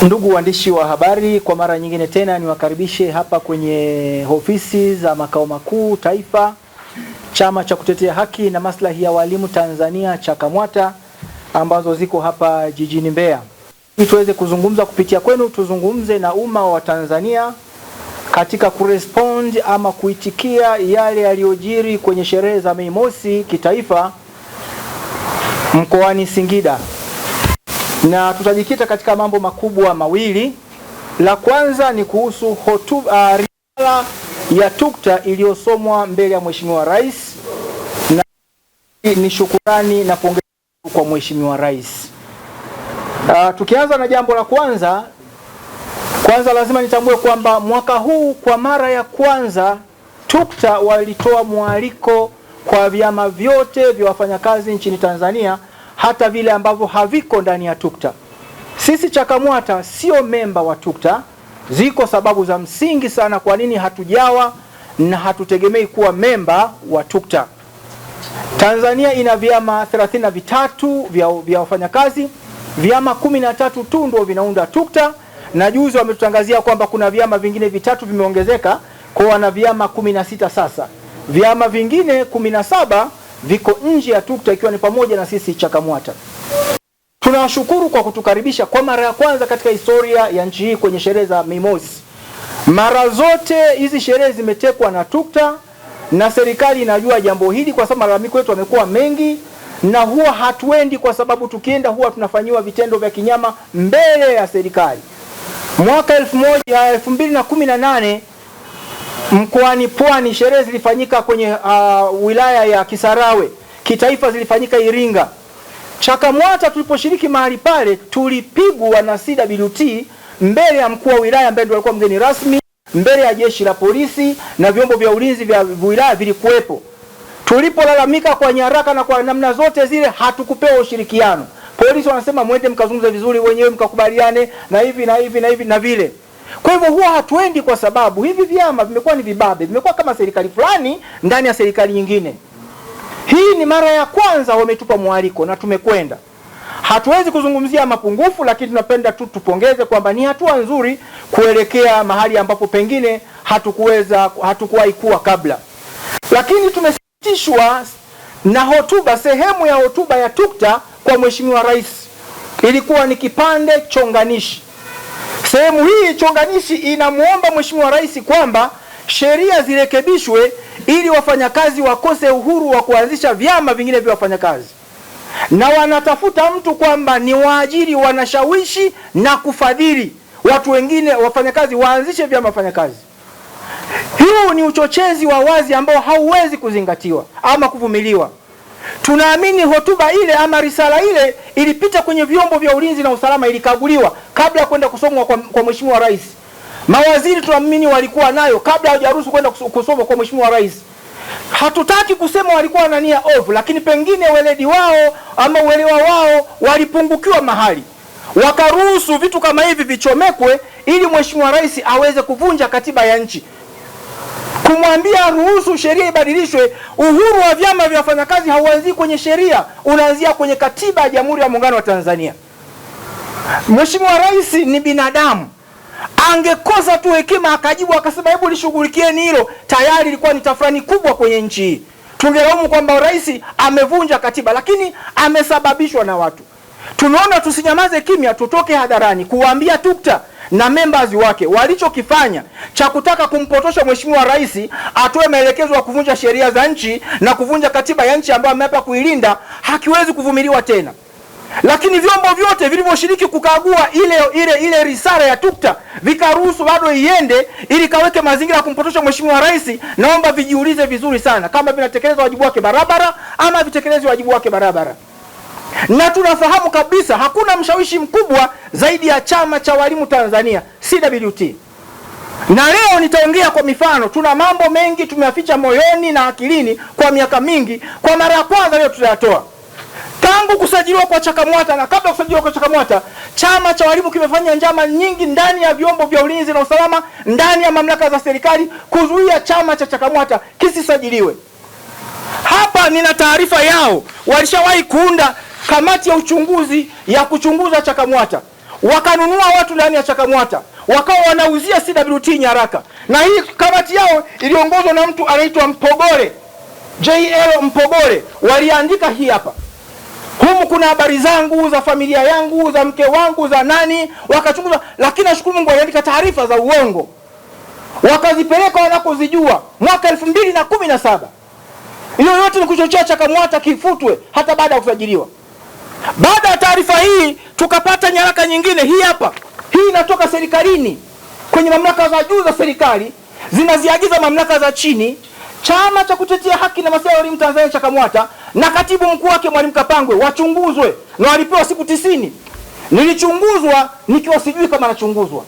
Ndugu waandishi wa habari, kwa mara nyingine tena niwakaribishe hapa kwenye ofisi za makao makuu taifa Chama cha Kutetea Haki na Maslahi ya Walimu Tanzania CHAKAMWATA, ambazo ziko hapa jijini Mbeya. Ili tuweze kuzungumza kupitia kwenu, tuzungumze na umma wa Tanzania katika kurespond ama kuitikia yale yaliyojiri kwenye sherehe za Mei Mosi kitaifa mkoani Singida. Na tutajikita katika mambo makubwa mawili. La kwanza ni kuhusu risala ya TUCTA iliyosomwa mbele ya Mheshimiwa Rais, na ni shukurani na pongezi kwa Mheshimiwa Rais. Tukianza na jambo la kwanza lazima nitambue kwamba mwaka huu kwa mara ya kwanza TUCTA walitoa mwaliko kwa vyama vyote vya wafanyakazi nchini Tanzania, hata vile ambavyo haviko ndani ya TUCTA. Sisi CHAKAMWATA sio memba wa TUCTA. Ziko sababu za msingi sana kwa nini hatujawa na hatutegemei kuwa memba wa TUCTA. Tanzania ina vyama 33 vya wafanyakazi, vyama 13 tu ndio vinaunda TUCTA, na juzi wametutangazia kwamba kuna vyama vingine vitatu vimeongezeka kwa wana vyama 16 sasa. Vyama vingine 17 viko nje ya TUCTA, ikiwa ni pamoja na sisi CHAKAMWATA. Tunawashukuru kwa kutukaribisha kwa mara ya kwanza katika historia ya nchi hii kwenye sherehe za Mei Mosi. Mara zote hizi sherehe zimetekwa na TUCTA, na serikali inajua jambo hili kwa sababu malalamiko yetu yamekuwa mengi, na huwa hatuendi kwa sababu tukienda huwa tunafanyiwa vitendo vya kinyama mbele ya serikali. Mwaka 2018 mkoani Pwani sherehe zilifanyika kwenye wilaya ya Kisarawe, kitaifa zilifanyika Iringa. CHAKAMWATA tuliposhiriki mahali pale tulipigwa na CWT mbele ya mkuu wa wilaya ambaye ndio alikuwa mgeni rasmi, mbele ya jeshi la polisi na vyombo vya ulinzi vya wilaya vilikuwepo. Tulipolalamika kwa nyaraka na kwa namna zote zile, hatukupewa ushirikiano. Polisi wanasema mwende mkazungumze vizuri wenyewe mkakubaliane na hivi na hivi na hivi na vile. Kwa hivyo huwa hatuendi kwa sababu hivi vyama vimekuwa ni vibabe, vimekuwa kama serikali fulani ndani ya serikali nyingine. Hii ni mara ya kwanza wametupa mwaliko na tumekwenda. Hatuwezi kuzungumzia mapungufu, lakini tunapenda tu tupongeze kwamba ni hatua nzuri kuelekea mahali ambapo pengine hatukuwahi kuwa kabla. Lakini tumesikitishwa na hotuba, sehemu ya hotuba ya TUCTA kwa Mheshimiwa Rais. Ilikuwa ni kipande chonganishi. Sehemu hii chonganishi inamuomba Mheshimiwa Rais kwamba sheria zirekebishwe ili wafanyakazi wakose uhuru wa kuanzisha vyama vingine vya wafanyakazi. Na wanatafuta mtu kwamba ni waajiri wanashawishi na kufadhili watu wengine wafanyakazi waanzishe vyama wafanyakazi. Huu ni uchochezi wa wazi ambao hauwezi kuzingatiwa ama kuvumiliwa. Tunaamini hotuba ile ama risala ile ilipita kwenye vyombo vya ulinzi na usalama, ilikaguliwa kabla ya kwenda kusomwa kwa Mheshimiwa Rais. Mawaziri tunaamini walikuwa nayo kabla hawajaruhusu kwenda kusoma kwa Mheshimiwa Rais. Hatutaki kusema walikuwa na nia ovu, lakini pengine weledi wao ama uelewa wao walipungukiwa mahali, wakaruhusu vitu kama hivi vichomekwe ili Mheshimiwa Rais aweze kuvunja katiba ya nchi. Kumwambia ruhusu sheria ibadilishwe. Uhuru wa vyama vya wafanyakazi hauanzii kwenye sheria, unaanzia kwenye katiba ya Jamhuri ya Muungano wa Tanzania. Mheshimiwa Rais ni binadamu. Angekosa tu hekima akajibu akasema hebu lishughulikieni hilo, tayari ilikuwa ni tafrani kubwa kwenye nchi hii. Tungelaumu kwamba rais amevunja katiba, lakini amesababishwa na watu. Tumeona tusinyamaze kimya, tutoke hadharani kuwaambia TUCTA na members wake walichokifanya cha kutaka kumpotosha Mheshimiwa Rais atoe maelekezo ya kuvunja sheria za nchi na kuvunja katiba ya nchi ambayo ameapa kuilinda, hakiwezi kuvumiliwa tena. Lakini vyombo vyote vilivyoshiriki kukagua ile risala ya TUCTA vikaruhusu bado iende ili kaweke mazingira ya kumpotosha Mheshimiwa Rais. Naomba vijiulize vizuri sana kama vinatekeleza wajibu wake barabara ama vitekelezi wajibu wake barabara. Na tunafahamu kabisa hakuna mshawishi mkubwa zaidi ya Chama cha Walimu Tanzania CWT. Na leo nitaongea kwa mifano. Tuna mambo mengi tumeyaficha moyoni na akilini kwa miaka mingi, kwa mara ya kwanza leo tutayatoa. Tangu kusajiliwa kwa CHAKAMWATA na kabla kusajiliwa kwa CHAKAMWATA, Chama cha Walimu kimefanya njama nyingi ndani ya vyombo vya ulinzi na usalama, ndani ya mamlaka za serikali kuzuia chama cha CHAKAMWATA kisisajiliwe. Hapa nina taarifa yao. Walishawahi kuunda kamati ya uchunguzi ya kuchunguza CHAKAMWATA. wakanunua watu ndani ya CHAKAMWATA, wakawa wanauzia CWT nyaraka, na hii kamati yao iliongozwa na mtu anaitwa Mpogole, JL Mpogole. Waliandika hii hapa, humu kuna habari zangu, za familia yangu, za mke wangu, za nani, wakachunguza. Lakini nashukuru Mungu waliandika taarifa za uongo, wakazipeleka wanapozijua. Mwaka 2017 hiyo yote ni kuchochea CHAKAMWATA kifutwe hata baada ya kusajiliwa. Baada ya taarifa hii tukapata nyaraka nyingine, hii hapa. Hii inatoka serikalini, kwenye mamlaka za juu za serikali zinaziagiza mamlaka za chini. Chama cha kutetea haki na maslahi ya walimu Tanzania CHAKAMWATA na katibu mkuu wake Mwalimu Kapangwe wachunguzwe, na walipewa siku 90. Nilichunguzwa nikiwa sijui kama nachunguzwa.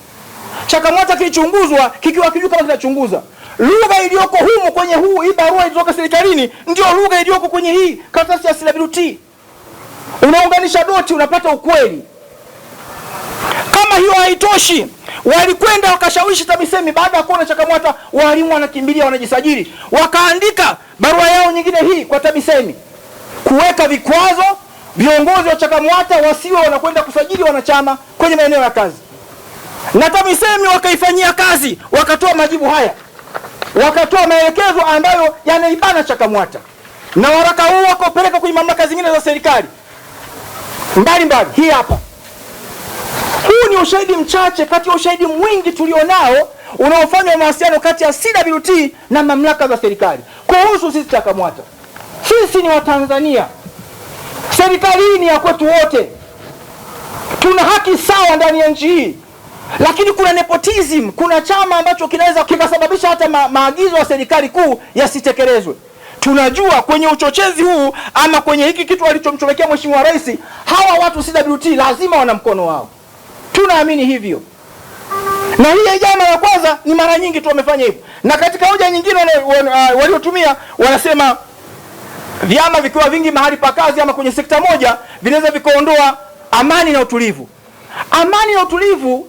CHAKAMWATA kilichunguzwa kikiwa kijui kama kinachunguza. Lugha iliyoko humu kwenye hii barua ilitoka serikalini ndio lugha iliyoko kwenye hii karatasi ya CWT. Unaunganisha doti unapata ukweli. Kama hiyo haitoshi, walikwenda wakashawishi TAMISEMI. Baada ya kuona CHAKAMWATA walimu wanakimbilia wanajisajili, wakaandika barua yao nyingine hii kwa TAMISEMI kuweka vikwazo viongozi wa CHAKAMWATA wasiwe wanakwenda kusajili wanachama kwenye maeneo ya kazi. Na TAMISEMI wakaifanyia kazi, wakatoa majibu haya, wakatoa maelekezo ambayo yanaibana CHAKAMWATA, na waraka huu wakopeleka kwenye mamlaka zingine za serikali mbalimbali. Hii hapa. Huu ni ushahidi mchache kati ya ushahidi mwingi tulionao unaofanya mawasiliano kati ya CWT na mamlaka za serikali kuhusu sisi CHAKAMWATA. Sisi ni Watanzania, serikali hii ni ya kwetu wote, tuna haki sawa ndani ya nchi hii. Lakini kuna nepotism, kuna chama ambacho kinaweza kikasababisha hata maagizo ya serikali kuu yasitekelezwe. Tunajua kwenye uchochezi huu ama kwenye hiki kitu alichomchomekea Mheshimiwa Rais, hawa watu CWT lazima wana mkono wao. Tunaamini hivyo. Na hii haijawa mara ya kwanza, ni mara nyingi tu wamefanya hivyo. Na katika hoja nyingine waliotumia wanasema vyama vikiwa vingi mahali pa kazi ama kwenye sekta moja vinaweza vikaondoa amani na utulivu. Amani na utulivu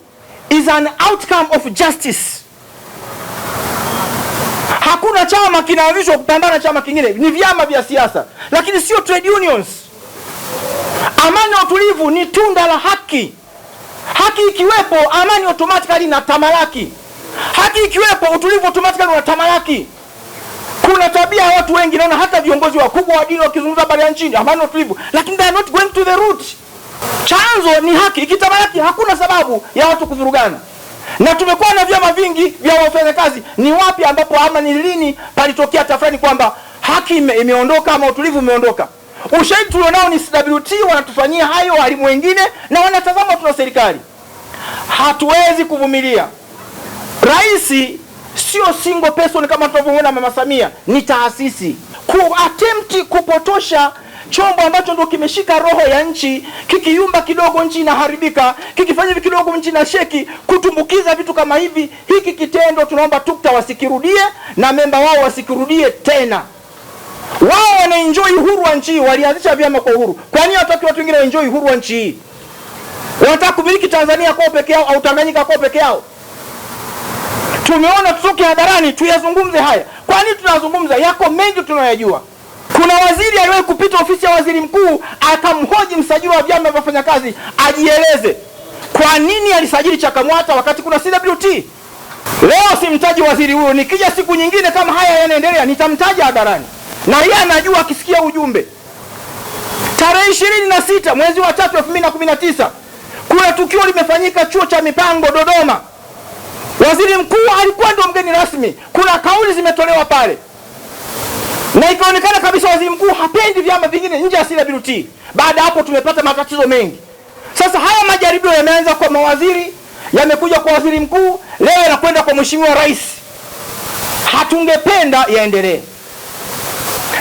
is an outcome of justice. Hakuna chama kinaanzishwa kupambana na chama kingine, ni vyama vya siasa, lakini sio trade unions. Amani na utulivu ni tunda la haki. Haki ikiwepo, amani automatically inatamalaki. Haki ikiwepo, utulivu automatically unatamalaki. Kuna tabia ya watu wengi, naona hata viongozi wakubwa wa dini wakizungumza habari ya nchi, amani na utulivu, lakini they are not going to the root. Chanzo ni haki, ikitamalaki hakuna sababu ya watu kuvurugana. Na tumekuwa na vyama vingi vya wafanyakazi. Ni wapi ambapo ama ni lini palitokea tafrani kwamba haki imeondoka ama utulivu umeondoka? Ushahidi tulionao ni CWT wanatufanyia hayo walimu wengine, na wanatazama tuna serikali. Hatuwezi kuvumilia. Rais sio single person kama tunavyoona Mama Samia, ni taasisi. Attempt kupotosha chombo ambacho ndio kimeshika roho ya nchi, kikiyumba kidogo nchi inaharibika, kikifanya hivi kidogo nchi na sheki, kutumbukiza vitu kama hivi. Hiki kitendo tunaomba TUCTA wasikirudie na memba wao wasikirudie tena. Wao wanaenjoy uhuru wa nchi, walianzisha vyama kwa uhuru. Kwa nini wataki watu wengine waenjoy uhuru wa nchi hii? Wanataka kumiliki Tanzania kwa peke yao au Tanganyika kwa peke yao? Tumeona tutoke hadharani tuyazungumze haya. Kwa nini tunazungumza? Yako mengi tunayajua. Kuna waziri aliwahi kupita ofisi ya waziri mkuu akamhoji msajili wa vyama vya wafanyakazi ajieleze kwa nini alisajili CHAKAMWATA wakati kuna CWT. Leo simtaji waziri huyo, nikija siku nyingine kama haya yanaendelea nitamtaja hadharani, na yeye anajua akisikia ujumbe. Tarehe 26 mwezi wa 3 2019 kuna tukio limefanyika chuo cha mipango Dodoma. Waziri mkuu alikuwa ndo mgeni rasmi. Kuna kauli zimetolewa pale, na ikaonekana kabisa waziri mkuu hapendi vyama vingine nje ya CWT. Baada hapo tumepata matatizo mengi. Sasa haya majaribio yameanza kwa mawaziri, yamekuja kwa waziri mkuu, leo yanakwenda kwa Mheshimiwa Rais. Hatungependa yaendelee.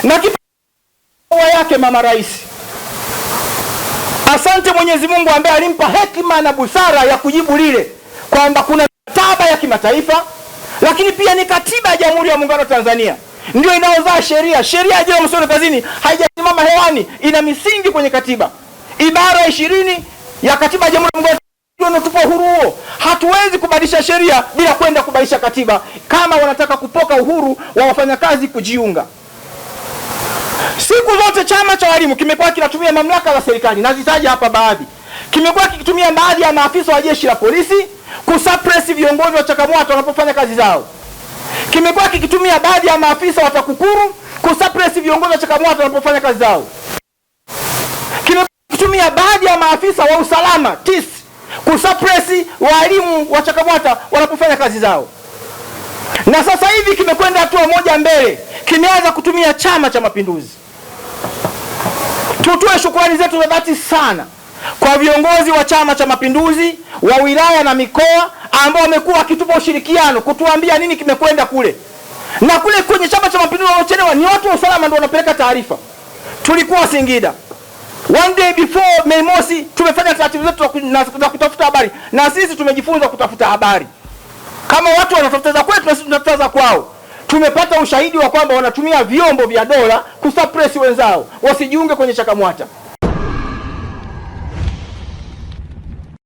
Na kipawa yake Mama Rais, asante Mwenyezi Mungu ambaye alimpa hekima na busara ya kujibu lile kwamba kuna mikataba ya kimataifa, lakini pia ni katiba ya Jamhuri ya Muungano wa Tanzania ndio inaozaa sheria. Sheria ya ajira msoni kazini haijasimama hewani, ina misingi kwenye katiba. Ibara 20 ya katiba ya Jamhuri ya Muungano inatupa uhuru huo. Hatuwezi kubadilisha sheria bila kwenda kubadilisha katiba kama wanataka kupoka uhuru wa wafanyakazi kujiunga. Siku zote chama cha walimu kimekuwa kinatumia mamlaka za serikali, nazitaja hapa baadhi. kimekuwa kikitumia baadhi ya maafisa wa jeshi la polisi kusuppress viongozi wa CHAKAMWATA wanapofanya kazi zao. Kimekuwa kikitumia baadhi ya maafisa wa TAKUKURU kusuppress viongozi wa CHAKAMWATA wanapofanya kazi zao. Kimekuwa kikitumia baadhi ya maafisa wa usalama TIS kusuppress walimu wa CHAKAMWATA wanapofanya kazi zao. Na sasa hivi kimekwenda hatua moja mbele, kimeanza kutumia Chama cha Mapinduzi. Tutoe shukrani zetu za dhati sana kwa viongozi wa Chama cha Mapinduzi wa wilaya na mikoa ambao wamekuwa wakitupa ushirikiano kutuambia nini kimekwenda kule. Na kule kwenye Chama cha Mapinduzi wanaochelewa ni watu wa usalama ndio wanapeleka taarifa. Tulikuwa Singida. One day before Mei Mosi tumefanya taratibu zetu za kutafuta habari, na sisi tumejifunza kutafuta habari. Kama watu wanatafuta za kwetu na sisi tunatafuta za kwao. Tumepata ushahidi wa kwamba wanatumia vyombo vya dola kusuppress wenzao wasijiunge kwenye CHAKAMWATA.